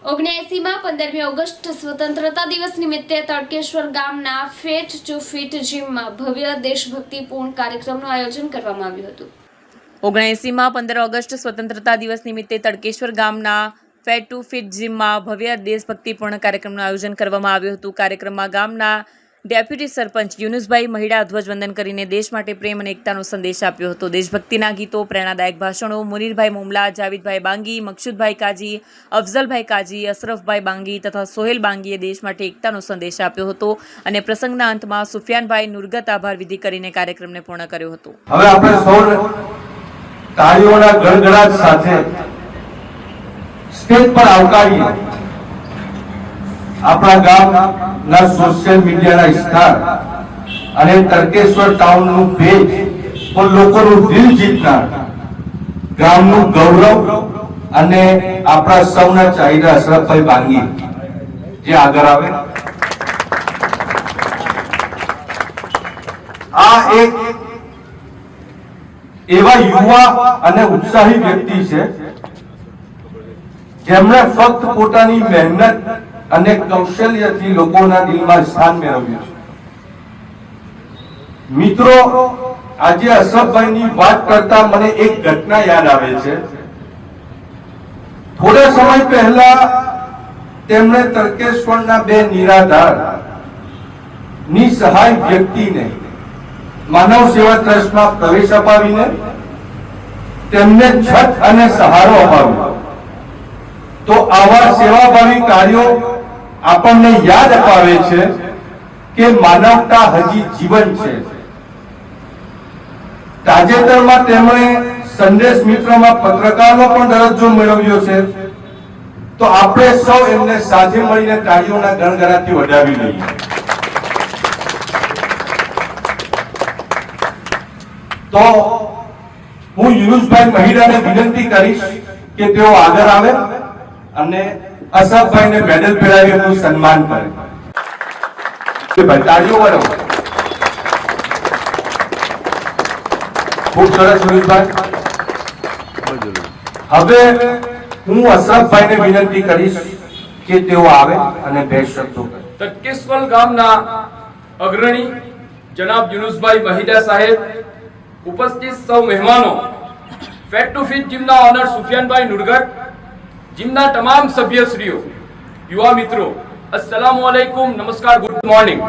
79માં 15મી August સ્વતંત્રતા દિવસ નિમિત્તે તડકેશ્વર ગામના ફેટ ટુ ફિટ જીમમાં ભવ્ય દેશભક્તિપૂર્ણ કાર્યક્રમનું આયોજન કરવામાં આવ્યું હતું। 79માં 15 ઓગસ્ટ સ્વતંત્રતા દિવસ નિમિત્તે તડકેશ્વર ગામના ફેટ ટુ ફિટ જીમમાં ભવ્ય દેશભક્તિપૂર્ણ કાર્યક્રમનું આયોજન કરવામાં આવ્યું હતું। કાર્યક્રમમાં ગામના ડેપ્યુટી સરપંચ યુનુસભાઈ મહિડા ધ્વજવંદન કરીને દેશ માટે પ્રેમ અને એકતાનો સંદેશ આપ્યો હતો। દેશભક્તિના ગીતો, પ્રેરણાદાયક ભાષણો મુનીરભાઈ મુમલા, જાવેદભાઈ બાંગી, મકસૂદભાઈ કાજી, અફઝલભાઈ કાજી, અશરફભાઈ બાંગી તથા સોહેલ બાંગીએ દેશ માટે એકતાનો સંદેશ આપ્યો હતો અને પ્રસંગના અંતમાં સુફિયાનભાઈ નુરગત આભાર વિધિ કરીને કાર્યક્રમને પૂર્ણ કર્યો હતો। હવે આપણે સૌ તાળીઓના ગડગડાટ સાથે સ્ટેજ પર આવકારીએ આપણા ગામના સોશિયલ મીડિયાના સ્ટાર અને તડકેશ્વર ટાઉનનું પેજ પર લોકોનું દિલ જીતનાર, ગામનું ગૌરવ અને આપણા સૌના ચાહિદા અશરફભાઈ બાંગી જે આગળ આવે। આ એક એવા યુવા અને ઉત્સાહી વ્યક્તિ છે જેમણે ફક્ત પોતાની મહેનત અને કૌશલ્યથી લોકોના દિલમાં સ્થાન મેળવ્યું છે। મિત્રો, આજે અશરફભાઈની વાત કરતા મને એક ઘટના યાદ આવે છે। થોડા સમય પહેલા તેમણે તડકેશ્વરના બે નિરાધાર નિસહાય વ્યક્તિને માનવ સેવા ટ્રસ્ટમાં પ્રવેશ અપાવીને તેમને છત અને સહારો અપાવ્યો। તો આવા સેવાભાવી કાર્યો આપણને યાદ અપાવે છે કે માનવતા હજી જીવંત છે। તાજેતરમાં તેમણે સંદેશ મિત્રમાં પત્રકારનો પણ દરજ્જો મેળવ્યો છે। તો આપણે સૌ એમને સાથે મળીને તાળીઓના ગણગણાટથી વધાવી લઈએ। તો હું યુનુસભાઈ મહિડાને વિનંતી કરીશ કે તેઓ આગળ આવે અને અશરફભાઈને મેડલ પહેરાવી એમનું સન્માન કરે। કે ભાઈ તાળીઓ વળો। ખૂબ સરસ યુનુસભાઈ। હવે હું અશરફભાઈને વિનંતી કરીશ કે તેઓ આવે અને બે શબ્દો કહે। તડકેશ્વર ગામના અગ્રણી જનાબ યુનુસભાઈ મહિડા સાહેબ, ઉપસ્થિત સૌ મહેમાનો, ફેટ ટુ ફિટ જીમના ઓનર સુફિયાનભાઈ નુરગત, જીમના તમામ સભ્યશ્રીઓ, યુવા મિત્રો, અસ્સલામુ અલૈકુમ, નમસ્કાર, ગુડ મોર્નિંગ।